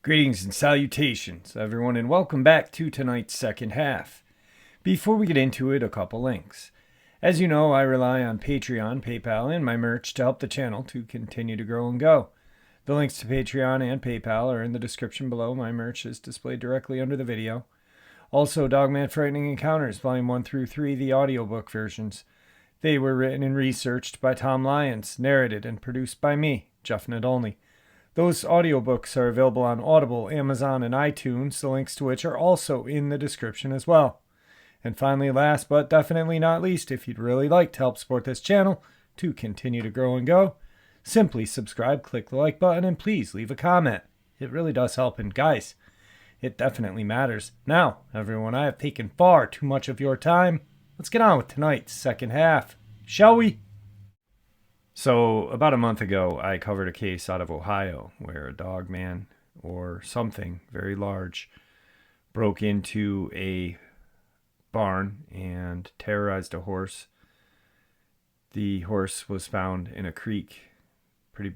Greetings and salutations, everyone, and welcome back to tonight's second half. Before we get into it, a couple links. As you know, I rely on Patreon, PayPal, and my merch to help the channel to continue to grow and go. The links to Patreon and PayPal are in the description below. My merch is displayed directly under the video. Also, Dogman Frightening Encounters, Volume 1 through 3, the audiobook versions. They were written and researched by Tom Lyons, narrated and produced by me, Jeff Nadolny. Those audiobooks are available on Audible, Amazon, and iTunes, the links to which are also in the description as well. And finally, last but definitely not least, if you'd really like to help support this channel to continue to grow and go, simply subscribe, click the like button, and please leave a comment. It really does help, and guys, it definitely matters. Now, everyone, I have taken far too much of your time. Let's get on with tonight's second half, shall we? So, about a month ago, I covered a case out of Ohio where a dogman, or something very large, broke into a barn and terrorized a horse. The horse was found in a creek, pretty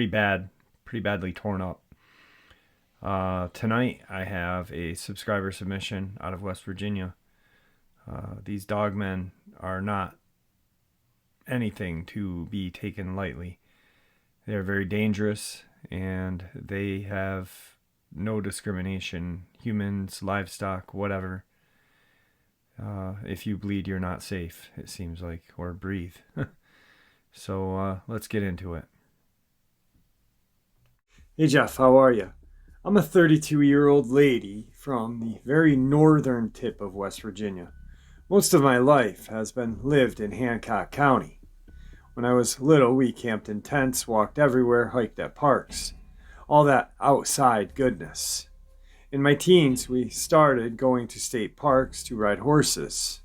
badly torn up. Tonight, I have a subscriber submission out of West Virginia. These dogmen are not anything to be taken lightly. They are very dangerous, and they have no discrimination. Humans, livestock, whatever. If you bleed, you're not safe, it seems like, or breathe. So let's get into it. Hey Jeff, how are you? I'm a 32-year-old lady from the very northern tip of West Virginia. Most of my life has been lived in Hancock County. When I was little, we camped in tents, walked everywhere, hiked at parks. All that outside goodness. In my teens, we started going to state parks to ride horses.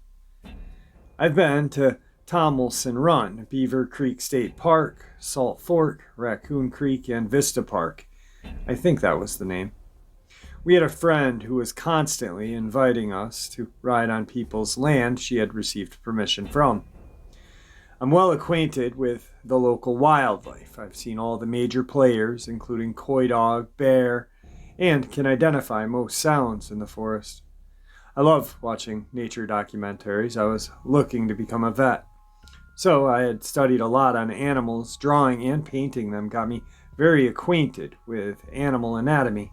I've been to Tomlinson Run, Beaver Creek State Park, Salt Fork, Raccoon Creek, and Vista Park. I think that was the name. We had a friend who was constantly inviting us to ride on people's land she had received permission from. I'm well acquainted with the local wildlife. I've seen all the major players, including coy dog, bear, and can identify most sounds in the forest. I love watching nature documentaries. I was looking to become a vet. So I had studied a lot on animals. Drawing and painting them got me very acquainted with animal anatomy.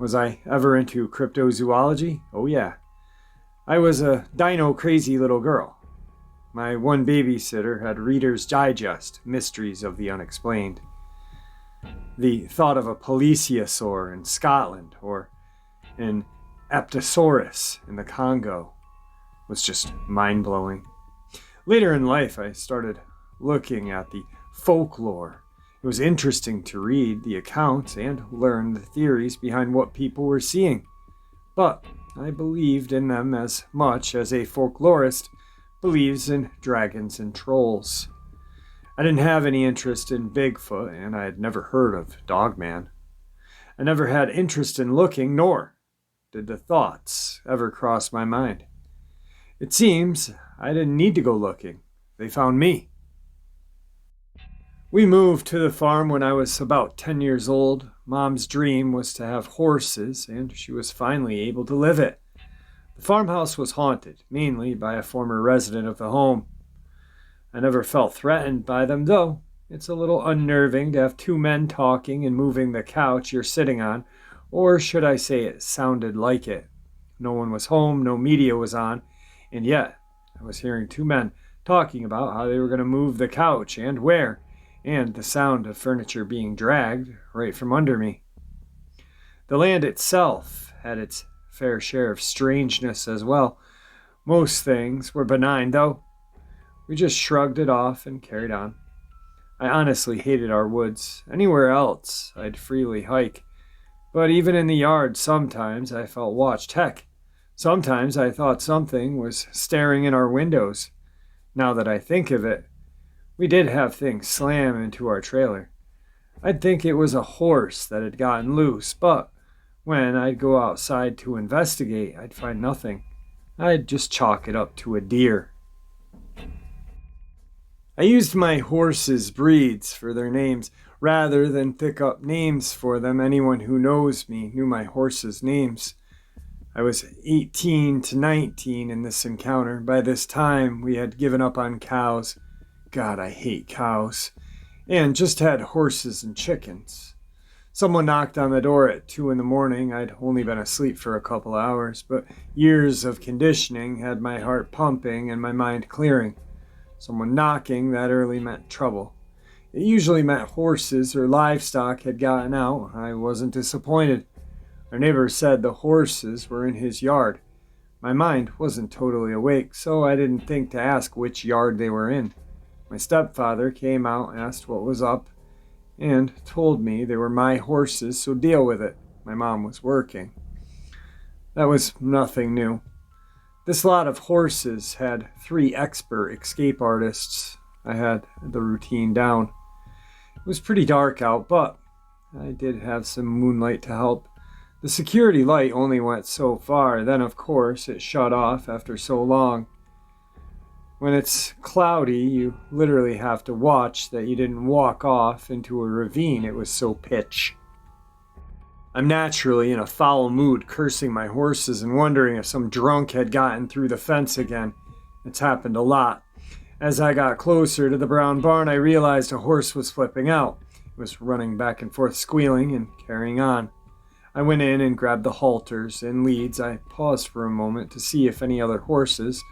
Was I ever into cryptozoology? Oh yeah. I was a dino-crazy little girl. My one babysitter had Reader's Digest, Mysteries of the Unexplained. The thought of a plesiosaur in Scotland or an Apatosaurus in the Congo was just mind-blowing. Later in life, I started looking at the folklore. It was interesting to read the accounts and learn the theories behind what people were seeing. But I believed in them as much as a folklorist believes in dragons and trolls. I didn't have any interest in Bigfoot, and I had never heard of Dogman. I never had interest in looking, nor did the thoughts ever cross my mind. It seems I didn't need to go looking. They found me. We moved to the farm when I was about 10 years old. Mom's dream was to have horses, and she was finally able to live it. The farmhouse was haunted, mainly by a former resident of the home. I never felt threatened by them, though. It's a little unnerving to have two men talking and moving the couch you're sitting on, or should I say it sounded like it. No one was home, no media was on, and yet I was hearing two men talking about how they were going to move the couch and where, and the sound of furniture being dragged right from under me. The land itself had its fair share of strangeness as well. Most things were benign, though. We just shrugged it off and carried on. I honestly hated our woods. Anywhere else, I'd freely hike. But even in the yard, sometimes I felt watched. Heck, sometimes I thought something was staring in our windows. Now that I think of it, we did have things slam into our trailer. I'd think it was a horse that had gotten loose, but when I'd go outside to investigate, I'd find nothing. I'd just chalk it up to a deer. I used my horses' breeds for their names rather than pick up names for them. Anyone who knows me knew my horses' names. I was 18 to 19 in this encounter. By this time, we had given up on cows. God, I hate cows. And just had horses and chickens. Someone knocked on the door at 2 in the morning. I'd only been asleep for a couple hours, but years of conditioning had my heart pumping and my mind clearing. Someone knocking that early meant trouble. It usually meant horses or livestock had gotten out. I wasn't disappointed. Our neighbor said the horses were in his yard. My mind wasn't totally awake, so I didn't think to ask which yard they were in. My stepfather came out, asked what was up, and told me they were my horses, so deal with it. My mom was working. That was nothing new. This lot of horses had 3 expert escape artists. I had the routine down. It was pretty dark out, but I did have some moonlight to help. The security light only went so far, then of course it shut off after so long. When it's cloudy, you literally have to watch that you didn't walk off into a ravine. It was so pitch. I'm naturally in a foul mood, cursing my horses and wondering if some drunk had gotten through the fence again. It's happened a lot. As I got closer to the brown barn, I realized a horse was flipping out. It was running back and forth, squealing and carrying on. I went in and grabbed the halters and leads. I paused for a moment to see if any other horses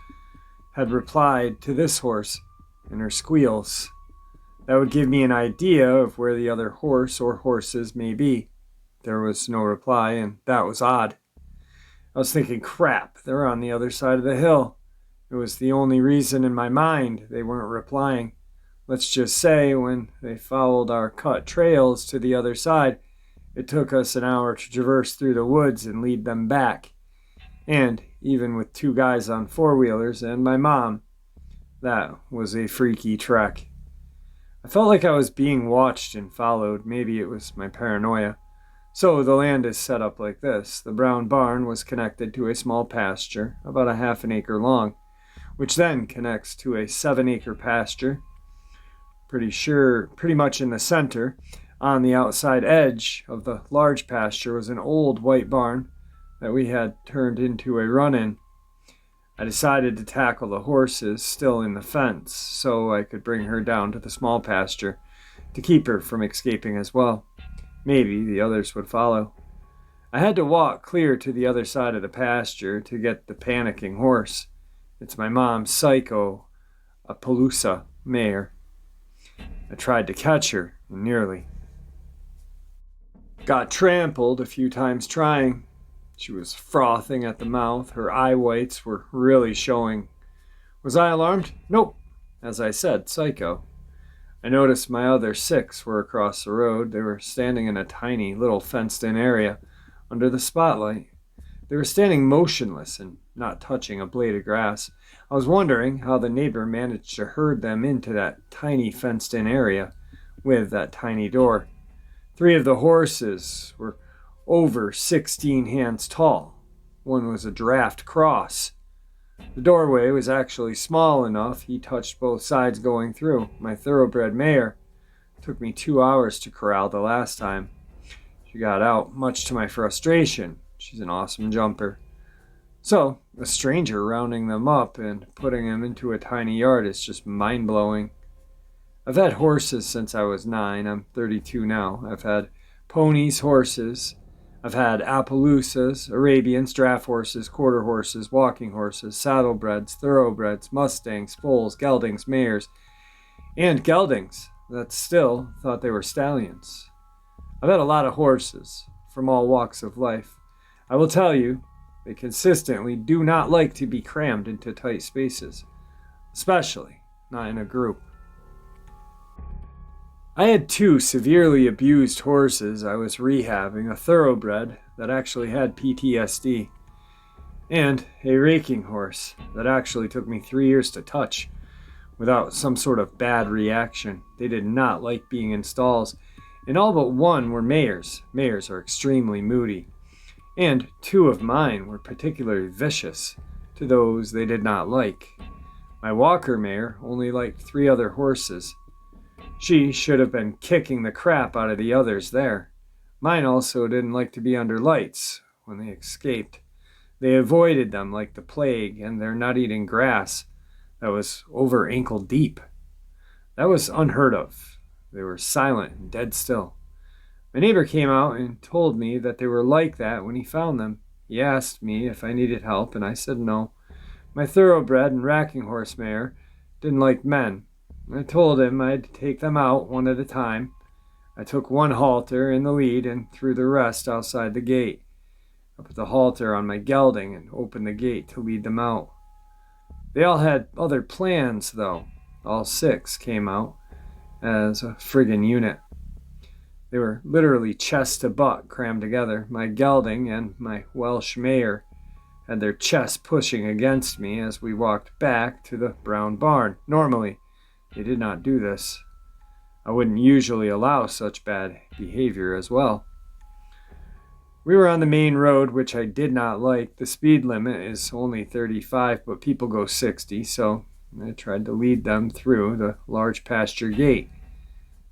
had replied to this horse and her squeals. That would give me an idea of where the other horse or horses may be. There was no reply, and that was odd. I was thinking, crap, they're on the other side of the hill. It was the only reason in my mind they weren't replying. Let's just say when they followed our cut trails to the other side, it took us an hour to traverse through the woods and lead them back. And even with 2 guys on 4-wheelers and my mom, that was a freaky trek. I felt like I was being watched and followed. Maybe it was my paranoia. So the land is set up like this. The brown barn was connected to a small pasture, about a half an acre long, which then connects to a 7-acre pasture, pretty much in the center. On the outside edge of the large pasture was an old white barn that we had turned into a run-in. I decided to tackle the horses still in the fence so I could bring her down to the small pasture to keep her from escaping as well. Maybe the others would follow. I had to walk clear to the other side of the pasture to get the panicking horse. It's my mom's Psycho, a Paloosa mare. I tried to catch her, and nearly. Got trampled a few times trying. She was frothing at the mouth. Her eye whites were really showing. Was I alarmed? Nope. As I said, Psycho. I noticed my other 6 were across the road. They were standing in a tiny little fenced-in area under the spotlight. They were standing motionless and not touching a blade of grass. I was wondering how the neighbor managed to herd them into that tiny fenced-in area with that tiny door. 3 of the horses were over 16 hands tall. One was a draft cross. The doorway was actually small enough he touched both sides going through. My thoroughbred mare took me 2 hours to corral the last time. She got out, much to my frustration. She's an awesome jumper. So, a stranger rounding them up and putting them into a tiny yard is just mind-blowing. I've had horses since I was 9. I'm 32 now. I've had ponies, horses. I've had Appaloosas, Arabians, draft horses, quarter horses, walking horses, saddlebreds, thoroughbreds, mustangs, foals, geldings, mares, and geldings that still thought they were stallions. I've had a lot of horses from all walks of life. I will tell you, they consistently do not like to be crammed into tight spaces, especially not in a group. I had 2 severely abused horses I was rehabbing, a thoroughbred that actually had PTSD, and a raking horse that actually took me 3 years to touch without some sort of bad reaction. They did not like being in stalls, and all but 1 were mares. Mares are extremely moody, and 2 of mine were particularly vicious to those they did not like. My walker mare only liked 3 other horses. She should have been kicking the crap out of the others there. Mine also didn't like to be under lights when they escaped. They avoided them like the plague, and they're not eating grass that was over ankle deep. That was unheard of. They were silent and dead still. My neighbor came out and told me that they were like that when he found them. He asked me if I needed help, and I said no. My thoroughbred and racking horse mare didn't like men. I told him I'd take them out one at a time. I took one halter in the lead and threw the rest outside the gate. I put the halter on my gelding and opened the gate to lead them out. They all had other plans, though. All 6 came out as a friggin' unit. They were literally chest to butt crammed together. My gelding and my Welsh mare had their chests pushing against me as we walked back to the brown barn. Normally, they did not do this. I wouldn't usually allow such bad behavior as well. We were on the main road, which I did not like. The speed limit is only 35, but people go 60, so I tried to lead them through the large pasture gate.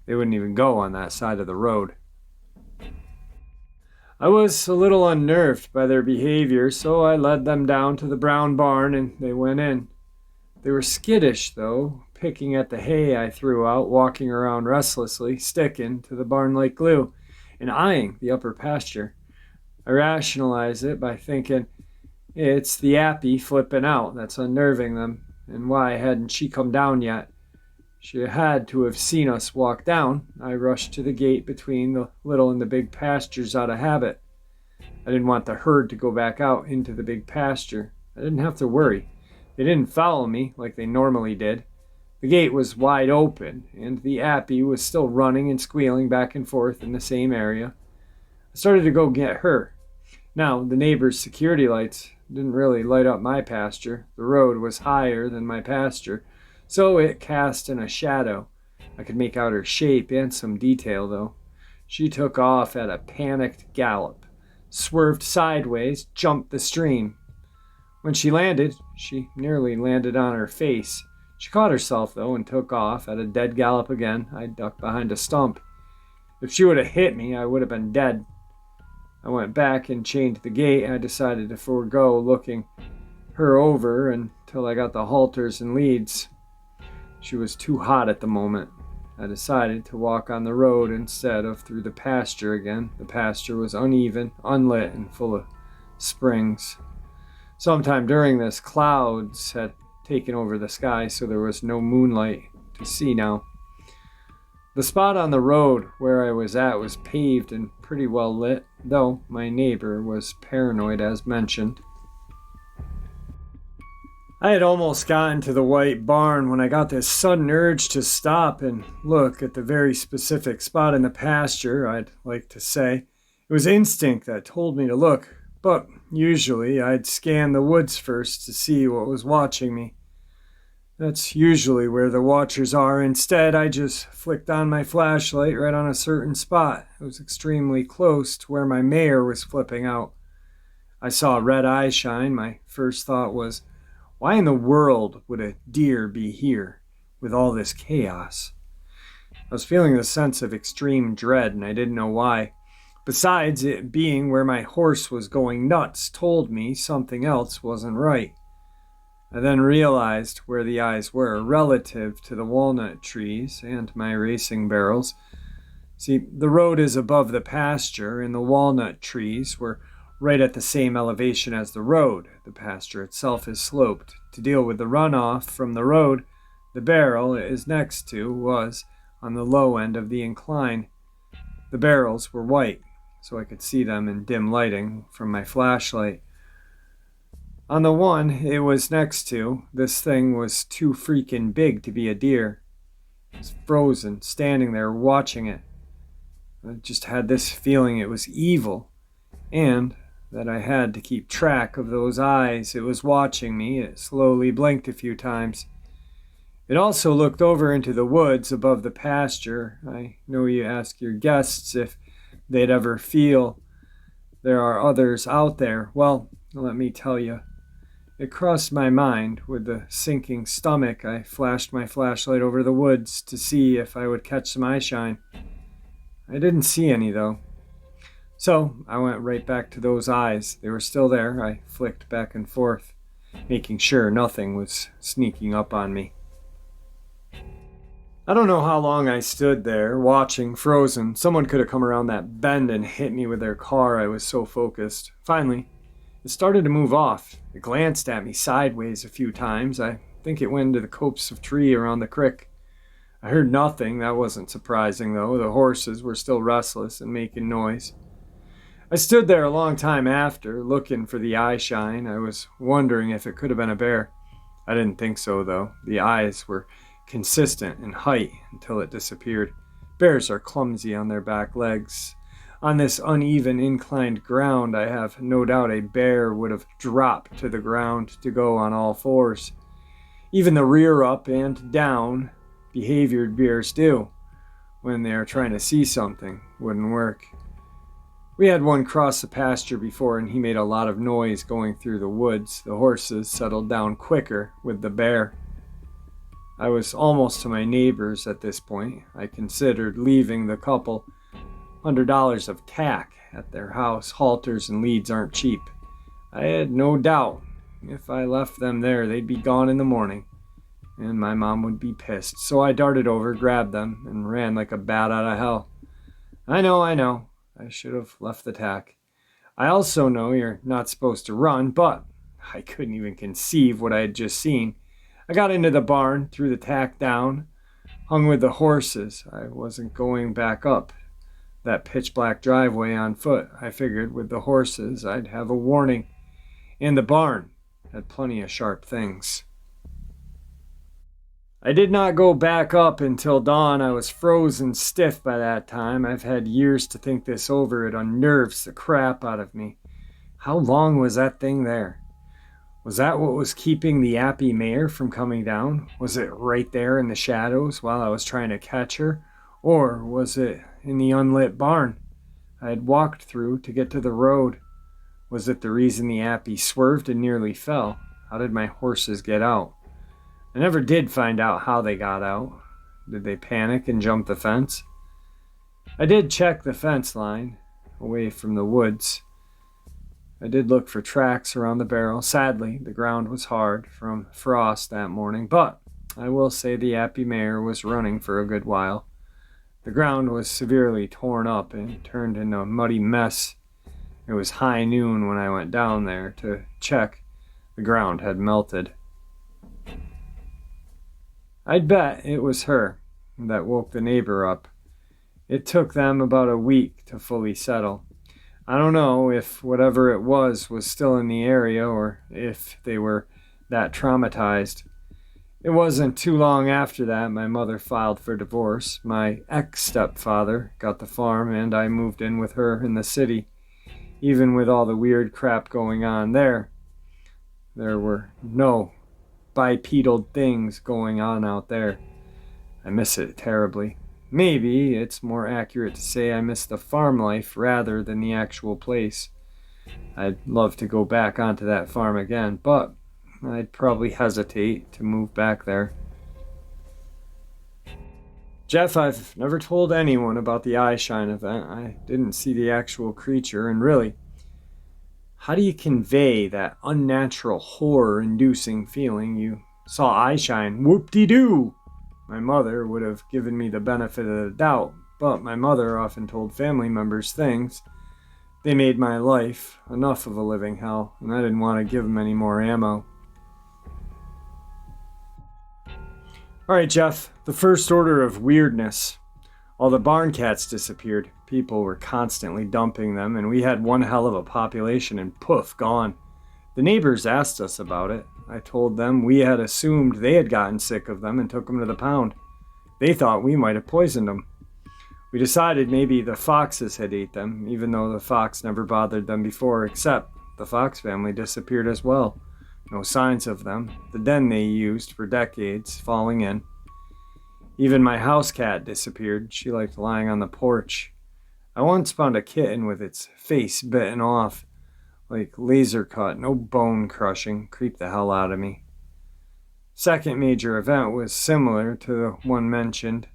They wouldn't even go on that side of the road. I was a little unnerved by their behavior, so I led them down to the brown barn and they went in. They were skittish, though, picking at the hay I threw out, walking around restlessly, sticking to the barn like glue, and eyeing the upper pasture. I rationalize it by thinking, it's the Appy flipping out that's unnerving them, and why hadn't she come down yet? She had to have seen us walk down. I rushed to the gate between the little and the big pastures out of habit. I didn't want the herd to go back out into the big pasture. I didn't have to worry. They didn't follow me like they normally did. The gate was wide open, and the Appy was still running and squealing back and forth in the same area. I started to go get her. Now, the neighbor's security lights didn't really light up my pasture. The road was higher than my pasture, so it cast in a shadow. I could make out her shape and some detail, though. She took off at a panicked gallop, swerved sideways, jumped the stream. When she landed, she nearly landed on her face. She caught herself, though, and took off at a dead gallop again. I ducked behind a stump. If she would have hit me, I would have been dead. I went back and chained the gate. I decided to forego looking her over until I got the halters and leads. She was too hot at the moment. I decided to walk on the road instead of through the pasture again. The pasture was uneven, unlit, and full of springs. Sometime during this, clouds had taken over the sky, so there was no moonlight to see now. The spot on the road where I was at was paved and pretty well lit, though my neighbor was paranoid as mentioned. I had almost gotten to the white barn when I got this sudden urge to stop and look at the very specific spot in the pasture, I'd like to say. It was instinct that told me to look, but usually I'd scan the woods first to see what was watching me. That's usually where the watchers are. Instead, I just flicked on my flashlight right on a certain spot. It was extremely close to where my mare was flipping out. I saw a red eye shine. My first thought was, why in the world would a deer be here with all this chaos? I was feeling a sense of extreme dread, and I didn't know why. Besides, it being where my horse was going nuts told me something else wasn't right. I then realized where the eyes were relative to the walnut trees and my racing barrels. See, the road is above the pasture, and the walnut trees were right at the same elevation as the road. The pasture itself is sloped. To deal with the runoff from the road, the barrel it is next to was on the low end of the incline. The barrels were white, so I could see them in dim lighting from my flashlight. On the one it was next to, this thing was too freaking big to be a deer. It was frozen, standing there watching it. I just had this feeling it was evil, and that I had to keep track of those eyes. It was watching me. It slowly blinked a few times. It also looked over into the woods above the pasture. I know you ask your guests if they'd ever feel there are others out there. Well, let me tell you. It crossed my mind. With a sinking stomach, I flashed my flashlight over the woods to see if I would catch some eyeshine. I didn't see any, though. So I went right back to those eyes. They were still there. I flicked back and forth, making sure nothing was sneaking up on me. I don't know how long I stood there, watching, frozen. Someone could have come around that bend and hit me with their car. I was so focused. Finally, it started to move off. It glanced at me sideways a few times. I think it went into the copse of tree around the creek. I heard nothing. That wasn't surprising, though. The horses were still restless and making noise. I stood there a long time after, looking for the eye shine. I was wondering if it could have been a bear. I didn't think so, though. The eyes were consistent in height until it disappeared. Bears are clumsy on their back legs. On this uneven, inclined ground, I have no doubt a bear would have dropped to the ground to go on all fours. Even the rear up and down behavior bears do when they are trying to see something wouldn't work. We had one cross the pasture before, and he made a lot of noise going through the woods. The horses settled down quicker with the bear. I was almost to my neighbors at this point. I considered leaving the couple $100 of tack at their house. Halters and leads aren't cheap. I had no doubt if I left them there, they'd be gone in the morning, and my mom would be pissed. So I darted over, grabbed them, and ran like a bat out of hell. I know. I should have left the tack. I also know you're not supposed to run, but I couldn't even conceive what I had just seen. I got into the barn, threw the tack down, hung with the horses. I wasn't going back up that pitch-black driveway on foot. I figured with the horses I'd have a warning, and the barn had plenty of sharp things. I did not go back up until dawn. I was frozen stiff by that time. I've had years to think this over. It unnerves the crap out of me. How long was that thing there? Was that what was keeping the yappy mare from coming down? Was it right there in the shadows while I was trying to catch her? Or was it in the unlit barn I had walked through to get to the road? Was it the reason the yappy swerved and nearly fell? How did my horses get out? I never did find out how they got out. Did they panic and jump the fence? I did check the fence line, away from the woods. I did look for tracks around the barrel. Sadly, the ground was hard from frost that morning, but I will say the yappy mare was running for a good while. The ground was severely torn up and turned into a muddy mess. It was high noon when I went down there to check. The ground had melted. I'd bet it was her that woke the neighbor up. It took them about a week to fully settle. I don't know if whatever it was still in the area or if they were that traumatized. It wasn't too long after that my mother filed for divorce. My ex-stepfather got the farm and I moved in with her in the city. Even with all the weird crap going on there were no bipedal things going on out there. I miss it terribly. Maybe it's more accurate to say I miss the farm life rather than the actual place. I'd love to go back onto that farm again, but I'd probably hesitate to move back there. Jeff, I've never told anyone about the eyeshine event. I didn't see the actual creature, and really, how do you convey that unnatural, horror-inducing feeling? You saw eyeshine, whoop-de-doo! My mother would have given me the benefit of the doubt, but my mother often told family members things. They made my life enough of a living hell, and I didn't want to give them any more ammo. Alright, Jeff, the first order of weirdness. All the barn cats disappeared. People were constantly dumping them, and we had one hell of a population, and poof, gone. The neighbors asked us about it. I told them we had assumed they had gotten sick of them and took them to the pound. They thought we might have poisoned them. We decided maybe the foxes had ate them, even though the fox never bothered them before, except the fox family disappeared as well. No signs of them. The den they used for decades falling in. Even my house cat disappeared. She liked lying on the porch. I once found a kitten with its face bitten off. like laser cut, no bone crushing, creeped the hell out of me. Second major event was similar to the one mentioned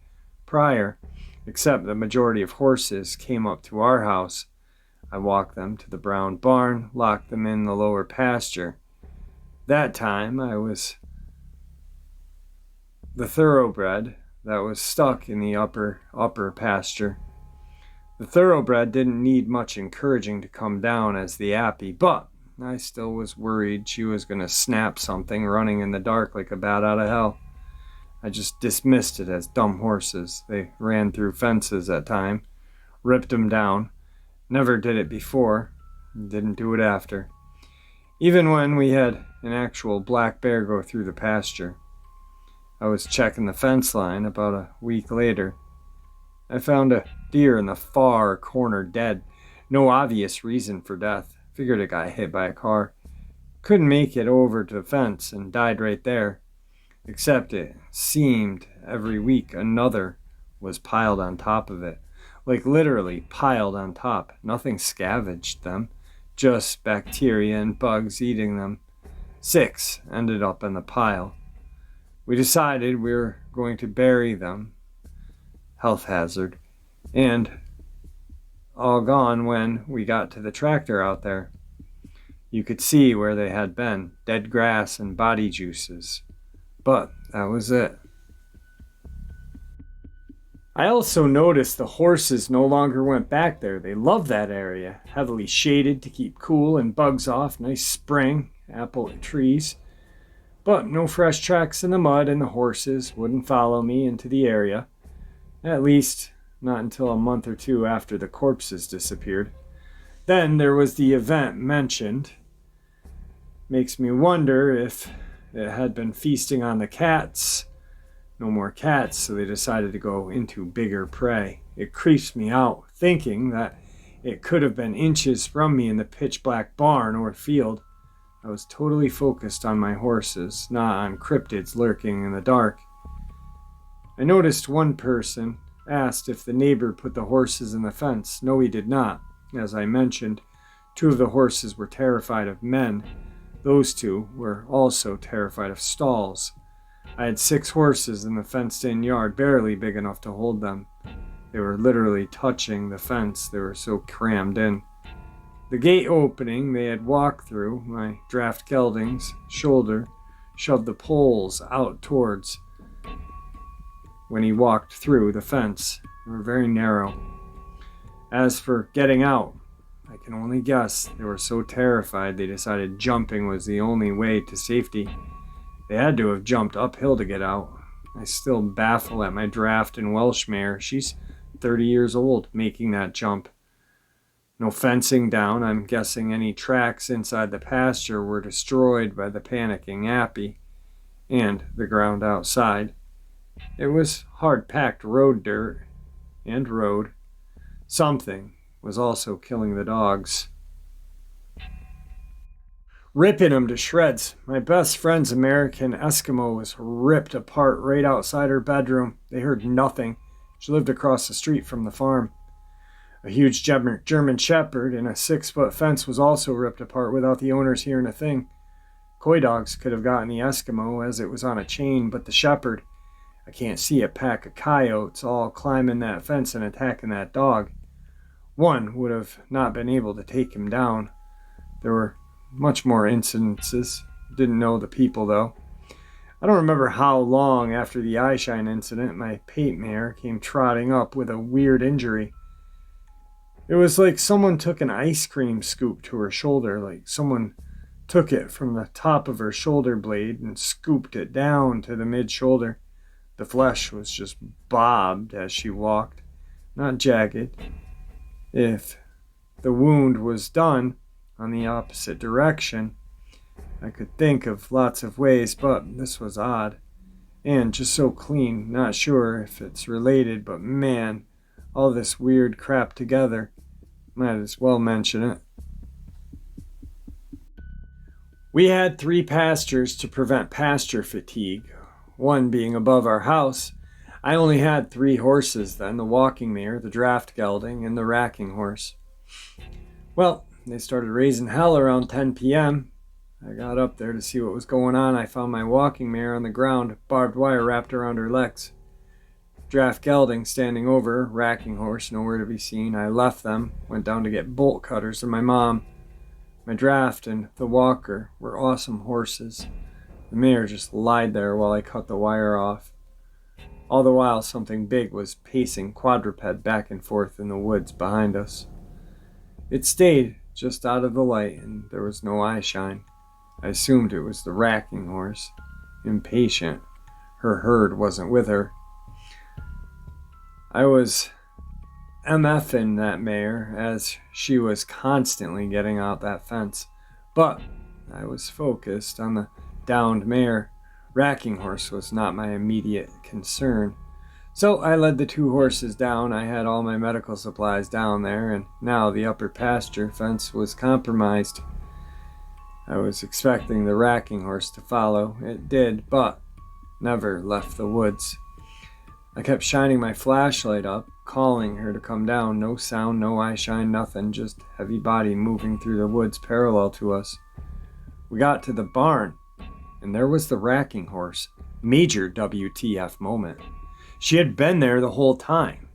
prior, except the majority of horses came up to our house. I walked them to the brown barn, locked them in the lower pasture. That time I was the thoroughbred that was stuck in the upper pasture. The thoroughbred didn't need much encouraging to come down as the appy, but I still was worried she was going to snap something running in the dark like a bat out of hell. I just dismissed it as dumb horses. They ran through fences at time, ripped them down. Never did it before, didn't do it after. Even when we had an actual black bear go through the pasture. I was checking the fence line about a week later. I found a deer in the far corner dead. No obvious reason for death. Figured it got hit by a car. Couldn't make it over to the fence and died right there. Except it seemed every week another was piled on top of it. Like literally piled on top. Nothing scavenged them. Just bacteria and bugs eating them. 6 ended up in the pile. We decided we were going to bury them. Health hazard. And all gone when we got to the tractor out there. You could see where they had been. Dead grass and body juices. But that was it. I also noticed the horses no longer went back there. They loved that area. Heavily shaded to keep cool and bugs off. Nice spring, apple trees. But no fresh tracks in the mud, and the horses wouldn't follow me into the area. At least, not until a month or two after the corpses disappeared. Then there was the event mentioned. Makes me wonder if it had been feasting on the cats. No more cats, so they decided to go into bigger prey. It creeps me out, thinking that it could have been inches from me in the pitch black barn or field. I was totally focused on my horses, not on cryptids lurking in the dark. I noticed one person asked if the neighbor put the horses in the fence. No, he did not. As I mentioned, 2 of the horses were terrified of men. Those 2 were also terrified of stalls. I had 6 horses in the fenced-in yard, barely big enough to hold them. They were literally touching the fence. They were so crammed in. The gate opening they had walked through, my draft gelding's shoulder shoved the poles out towards when he walked through the fence. They were very narrow. As for getting out, I can only guess they were so terrified they decided jumping was the only way to safety. They had to have jumped uphill to get out. I still baffle at my draft and Welsh mare. She's 30 years old, making that jump. No fencing down. I'm guessing any tracks inside the pasture were destroyed by the panicking appy and the ground outside. It was hard-packed road dirt and road. Something was also killing the dogs. Ripping them to shreds. My best friend's American Eskimo was ripped apart right outside her bedroom. They heard nothing. She lived across the street from the farm. A huge German Shepherd in a 6-foot fence was also ripped apart without the owners hearing a thing. Coy dogs could have gotten the Eskimo as it was on a chain, but the Shepherd, I can't see a pack of coyotes all climbing that fence and attacking that dog. One would have not been able to take him down. There were much more incidences. Didn't know the people though. I don't remember how long after the eyeshine incident my pate mare came trotting up with a weird injury. It was like someone took an ice cream scoop to her shoulder, like someone took it from the top of her shoulder blade and scooped it down to the mid-shoulder. The flesh was just bobbed as she walked, not jagged. If the wound was done on the opposite direction, I could think of lots of ways, but this was odd. And just so clean, not sure if it's related, but man, all this weird crap together. Might as well mention it. We had 3 pastures to prevent pasture fatigue, one being above our house. I only had 3 horses then, the walking mare, the draft gelding, and the racking horse. Well, they started raising hell around 10 p.m. I got up there to see what was going on. I found my walking mare on the ground, barbed wire wrapped around her legs. Draft gelding standing over, racking horse, nowhere to be seen. I left them, went down to get bolt cutters, and my mom. My draft and the walker were awesome horses. The mare just lied there while I cut the wire off. All the while, something big was pacing quadruped back and forth in the woods behind us. It stayed just out of the light, and there was no eye shine. I assumed it was the racking horse. Impatient. Her herd wasn't with her. I was MFing that mare as she was constantly getting out that fence. But I was focused on the downed mare. Racking horse was not my immediate concern. So I led the two horses down. I had all my medical supplies down there, and now the upper pasture fence was compromised. I was expecting the racking horse to follow. It did, but never left the woods. I kept shining my flashlight up, calling her to come down. No sound, no eye shine, nothing, just heavy body moving through the woods parallel to us. We got to the barn, and there was the racking horse. Major WTF moment. She had been there the whole time.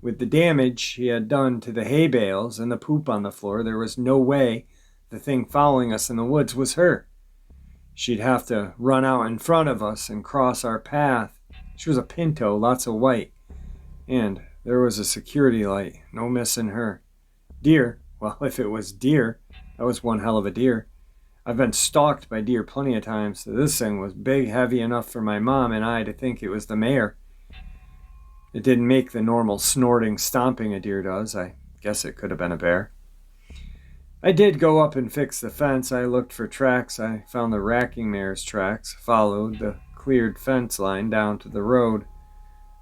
With the damage she had done to the hay bales and the poop on the floor, there was no way the thing following us in the woods was her. She'd have to run out in front of us and cross our path. She was a pinto, lots of white. And there was a security light, no missing her. Deer, well, if it was deer, that was one hell of a deer. I've been stalked by deer plenty of times, so this thing was big, heavy enough for my mom and I to think it was the mare. It didn't make the normal snorting, stomping a deer does. I guess it could have been a bear. I did go up and fix the fence. I looked for tracks. I found the racking mare's tracks, followed the cleared fence line down to the road.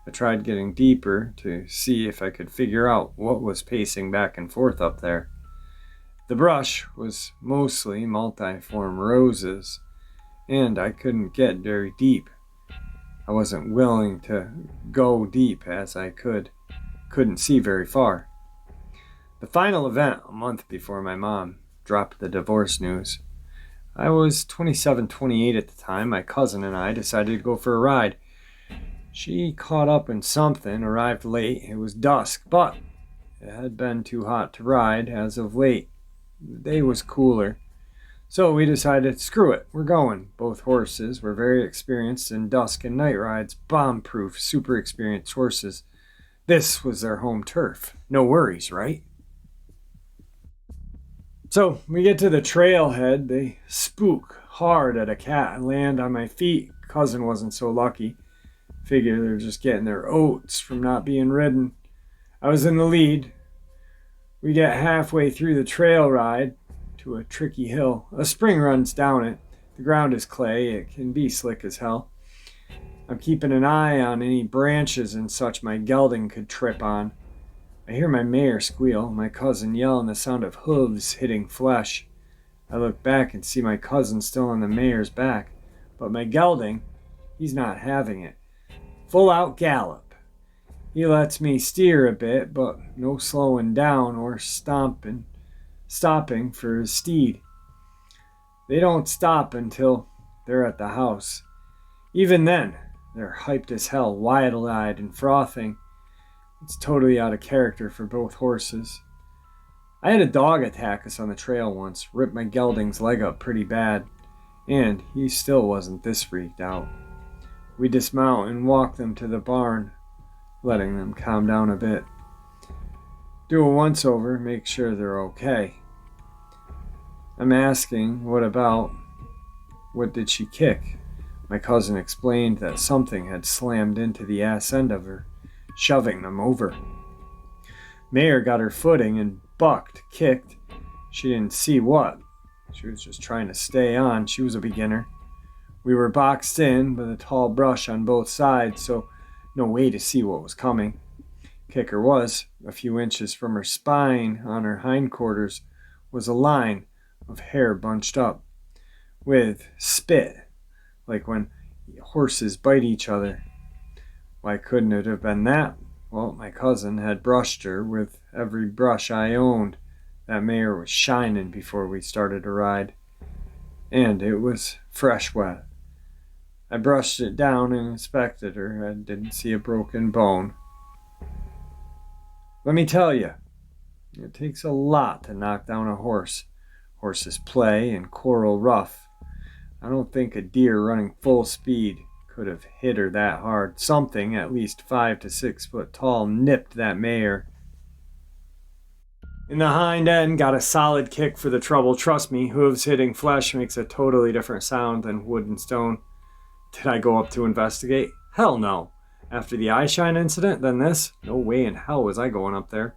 I tried getting deeper to see if I could figure out what was pacing back and forth up there. The brush was mostly multiform roses, and I couldn't get very deep. I wasn't willing to go deep as I couldn't see very far. The final event, a month before my mom dropped the divorce news. I was 27, 28 at the time. My cousin and I decided to go for a ride. She caught up in something, arrived late. It was dusk, but it had been too hot to ride as of late. The day was cooler. So we decided, screw it, we're going. Both horses were very experienced in dusk and night rides, bomb-proof, super experienced horses. This was their home turf. No worries, right? So we get to the trailhead. They spook hard at a cat and land on my feet. Cousin wasn't so lucky. Figure they're just getting their oats from not being ridden. I was in the lead. We get halfway through the trail ride to a tricky hill. A spring runs down it. The ground is clay. It can be slick as hell. I'm keeping an eye on any branches and such my gelding could trip on. I hear my mare squeal, my cousin yell, and the sound of hooves hitting flesh. I look back and see my cousin still on the mare's back, but my gelding, he's not having it. Full out gallop. He lets me steer a bit, but no slowing down or stopping for his steed. They don't stop until they're at the house. Even then, they're hyped as hell, wide-eyed and frothing. It's totally out of character for both horses. I had a dog attack us on the trail once, ripped my gelding's leg up pretty bad, and he still wasn't this freaked out. We dismount and walk them to the barn, letting them calm down a bit. Do a once-over, make sure they're okay. I'm asking, what did she kick? My cousin explained that something had slammed into the ass end of her, shoving them over. Mare got her footing and bucked, kicked. She didn't see what. She was just trying to stay on. She was a beginner. We were boxed in with a tall brush on both sides, so no way to see what was coming. Kicker was, a few inches from her spine on her hindquarters was a line of hair bunched up, with spit, like when horses bite each other. Why couldn't it have been that? Well, my cousin had brushed her with every brush I owned. That mare was shining before we started to ride, and it was fresh wet. I brushed it down and inspected her. I didn't see a broken bone. Let me tell you, it takes a lot to knock down a horse. Horses play in coral rough. I don't think a deer running full speed could have hit her that hard. Something at least 5 to 6 foot tall nipped that mare in the hind end, got a solid kick for the trouble. Trust me, hooves hitting flesh makes a totally different sound than wood and stone. Did I go up to investigate? Hell no. After the eye shine incident, then this? No way in hell was I going up there.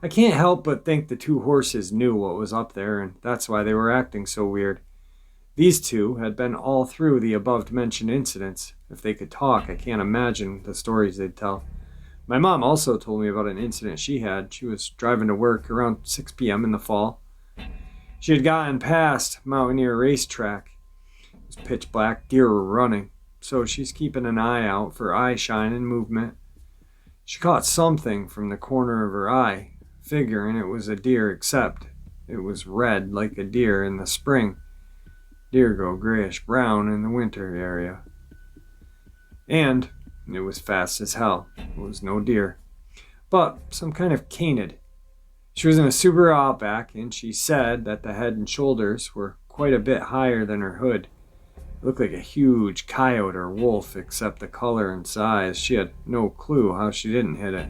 I can't help but think the two horses knew what was up there, and that's why they were acting so weird. These two had been all through the above-mentioned incidents. If they could talk, I can't imagine the stories they'd tell. My mom also told me about an incident she had. She was driving to work around 6 p.m. in the fall. She had gotten past Mountaineer Racetrack. It was pitch black, deer were running, so she's keeping an eye out for eye shine and movement. She caught something from the corner of her eye, figuring it was a deer, except it was red like a deer in the spring. Deer go grayish-brown in the winter area. And it was fast as hell. It was no deer, but some kind of canid. She was in a Subaru Outback, and she said that the head and shoulders were quite a bit higher than her hood. It looked like a huge coyote or wolf, except the color and size. She had no clue how she didn't hit it,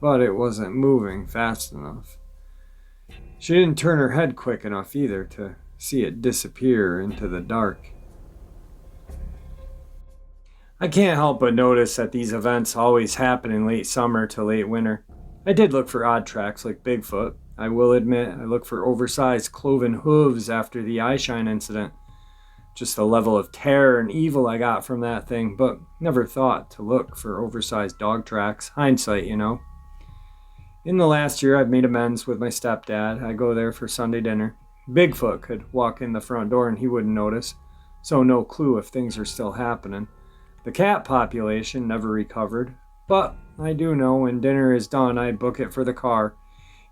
but it wasn't moving fast enough. She didn't turn her head quick enough either to see it disappear into the dark. I can't help but notice that these events always happen in late summer to late winter. I did look for odd tracks like Bigfoot. I will admit I looked for oversized cloven hooves after the eyeshine incident. Just the level of terror and evil I got from that thing, but never thought to look for oversized dog tracks. Hindsight, you know. In the last year, I've made amends with my stepdad. I go there for Sunday dinner. Bigfoot could walk in the front door and he wouldn't notice, so no clue if things are still happening. The cat population never recovered, but I do know when dinner is done I book it for the car,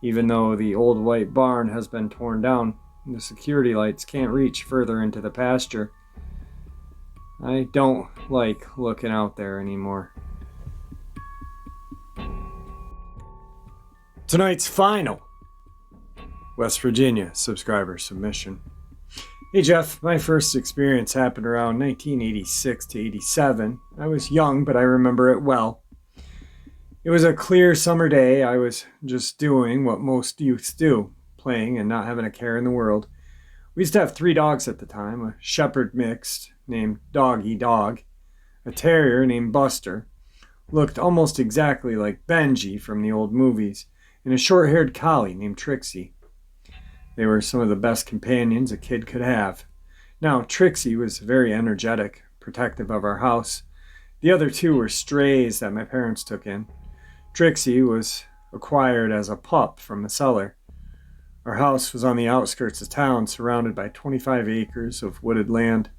even though the old white barn has been torn down. The security lights can't reach further into the pasture. I don't like looking out there anymore. Tonight's final West Virginia subscriber submission. Hey Jeff, my first experience happened around 1986 to 87. I was young, but I remember it well. It was a clear summer day. I was just doing what most youths do, playing and not having a care in the world. We used to have 3 dogs at the time, a shepherd mixed named Doggy Dog, a terrier named Buster, looked almost exactly like Benji from the old movies, and a short-haired collie named Trixie. They were some of the best companions a kid could have. Now, Trixie was very energetic, protective of our house. The other 2 were strays that my parents took in. Trixie was acquired as a pup from a seller. Our house was on the outskirts of town, surrounded by 25 acres of wooded land.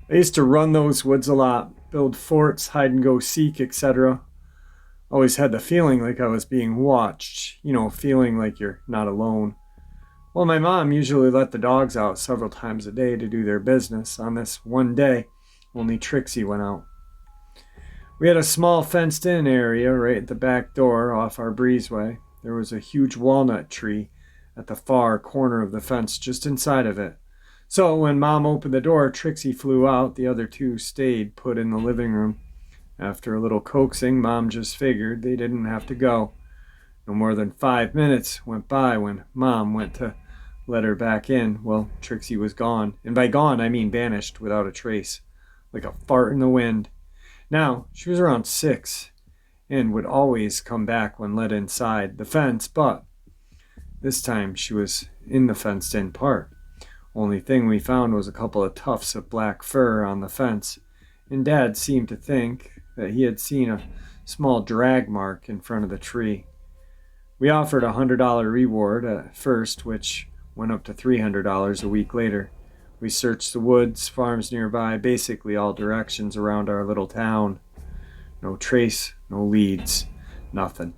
I used to run those woods a lot, build forts, hide and go seek, etc. Always had the feeling like I was being watched, feeling like you're not alone. Well, my mom usually let the dogs out several times a day to do their business. On this one day, only Trixie went out. We had a small fenced-in area right at the back door off our breezeway. There was a huge walnut tree at the far corner of the fence just inside of it. So when Mom opened the door, Trixie flew out. The other 2 stayed put in the living room. After a little coaxing, Mom just figured they didn't have to go. No more than 5 minutes went by when Mom went to let her back in. Well, Trixie was gone. And by gone, I mean vanished without a trace, like a fart in the wind. Now, she was around 6 and would always come back when let inside the fence, but this time she was in the fenced-in part. Only thing we found was a couple of tufts of black fur on the fence, and Dad seemed to think that he had seen a small drag mark in front of the tree. We offered a $100 reward at first, which went up to $300 a week later. We searched the woods, farms nearby, basically all directions around our little town. No trace, no leads, nothing.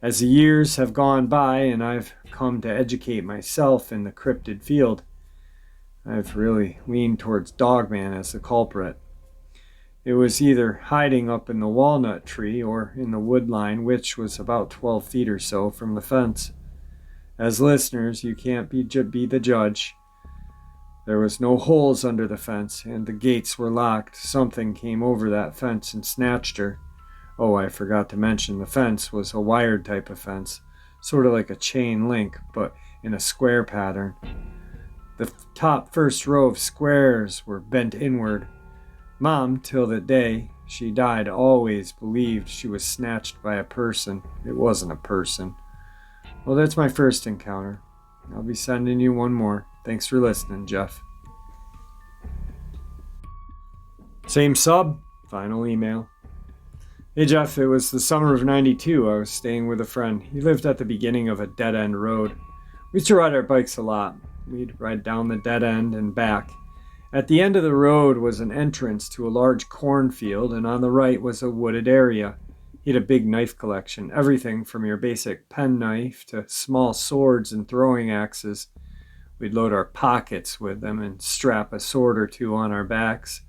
As the years have gone by and I've come to educate myself in the cryptid field, I've really leaned towards Dogman as the culprit. It was either hiding up in the walnut tree or in the wood line, which was about 12 feet or so from the fence. As listeners, you can't be the judge. There was no holes under the fence, and the gates were locked. Something came over that fence and snatched her. Oh, I forgot to mention the fence was a wired type of fence, sort of like a chain link, but in a square pattern. The top first row of squares were bent inward. Mom, till the day she died, always believed she was snatched by a person. It wasn't a person. Well, that's my first encounter. I'll be sending you one more. Thanks for listening, Jeff. Same sub, final email. Hey Jeff, it was the summer of '92. I was staying with a friend. He lived at the beginning of a dead-end road. We used to ride our bikes a lot. We'd ride down the dead end and back. At the end of the road was an entrance to a large cornfield, and on the right was a wooded area. He had a big knife collection, everything from your basic penknife to small swords and throwing axes. We'd load our pockets with them and strap a sword or two on our backs,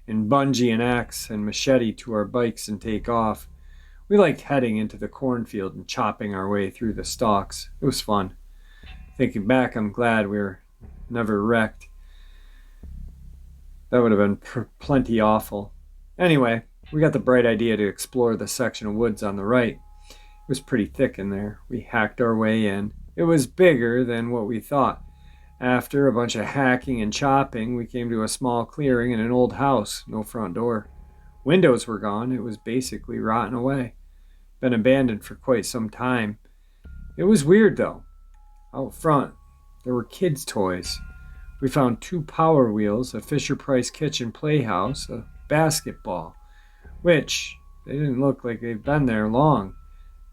and bungee an axe and machete to our bikes and take off. We liked heading into the cornfield and chopping our way through the stalks. It was fun. Thinking back, I'm glad we were never wrecked. That would have been plenty awful. Anyway, we got the bright idea to explore the section of woods on the right. It was pretty thick in there. We hacked our way in. It was bigger than what we thought. After a bunch of hacking and chopping, we came to a small clearing and an old house, no front door. Windows were gone. It was basically rotten away. Been abandoned for quite some time. It was weird, though. Out front, there were kids' toys. We found 2 Power Wheels, a Fisher-Price kitchen playhouse, a basketball, which they didn't look like they'd been there long.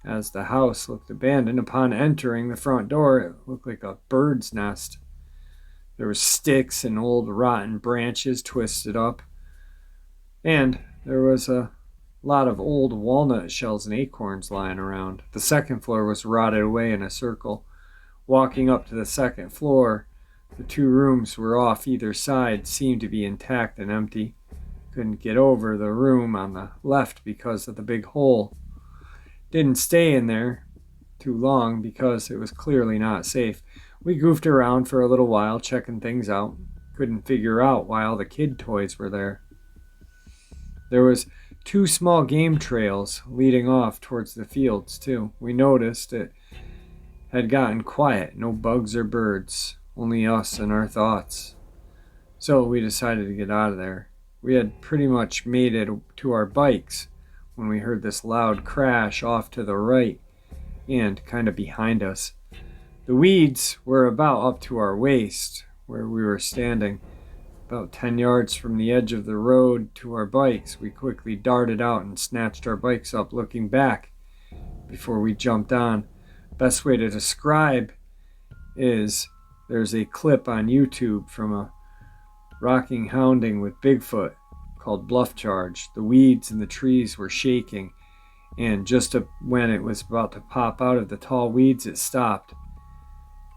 As the house looked abandoned, upon entering the front door, it looked like a bird's nest. There were sticks and old rotten branches twisted up. And there was a lot of old walnut shells and acorns lying around. The second floor was rotted away in a circle. Walking up to the second floor, the 2 rooms were off either side, seemed to be intact and empty. Couldn't get over the room on the left because of the big hole. Didn't stay in there too long because it was clearly not safe. We goofed around for a little while, checking things out. Couldn't figure out why all the kid toys were there. There was 2 small game trails leading off towards the fields, too. We noticed it had gotten quiet, no bugs or birds, only us and our thoughts. So we decided to get out of there. We had pretty much made it to our bikes when we heard this loud crash off to the right and kind of behind us. The weeds were about up to our waist where we were standing. About 10 yards from the edge of the road to our bikes, we quickly darted out and snatched our bikes up, looking back before we jumped on. Best way to describe is there's a clip on YouTube from a rocking hounding with Bigfoot called Bluff Charge. The weeds and the trees were shaking, and just when it was about to pop out of the tall weeds, it stopped.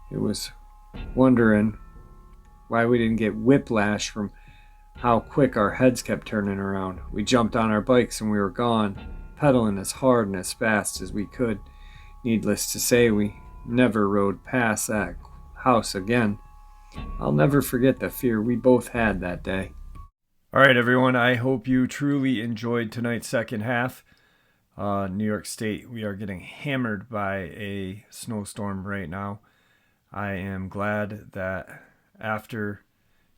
It was wondering why we didn't get whiplash from how quick our heads kept turning around. We jumped on our bikes and we were gone, pedaling as hard and as fast as we could. Needless to say, we never rode past that house again. I'll never forget the fear we both had that day. All right, everyone, I hope you truly enjoyed tonight's second half. New York State, we are getting hammered by a snowstorm right now. I am glad that after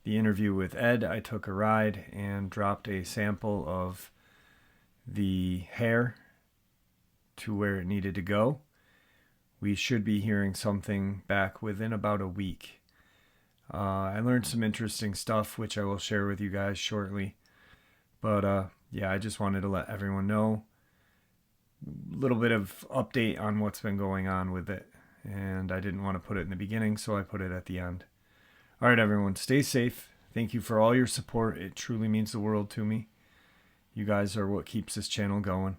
the interview with Ed, I took a ride and dropped a sample of the hair to where it needed to go. We should be hearing something back within about a week. I learned some interesting stuff, which I will share with you guys shortly. But yeah, I just wanted to let everyone know a little bit of update on what's been going on with it. And I didn't want to put it in the beginning, so I put it at the end. All right, everyone, stay safe. Thank you for all your support. It truly means the world to me. You guys are what keeps this channel going.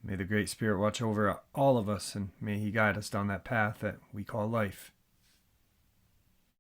May the Great Spirit watch over all of us, and may He guide us down that path that we call life.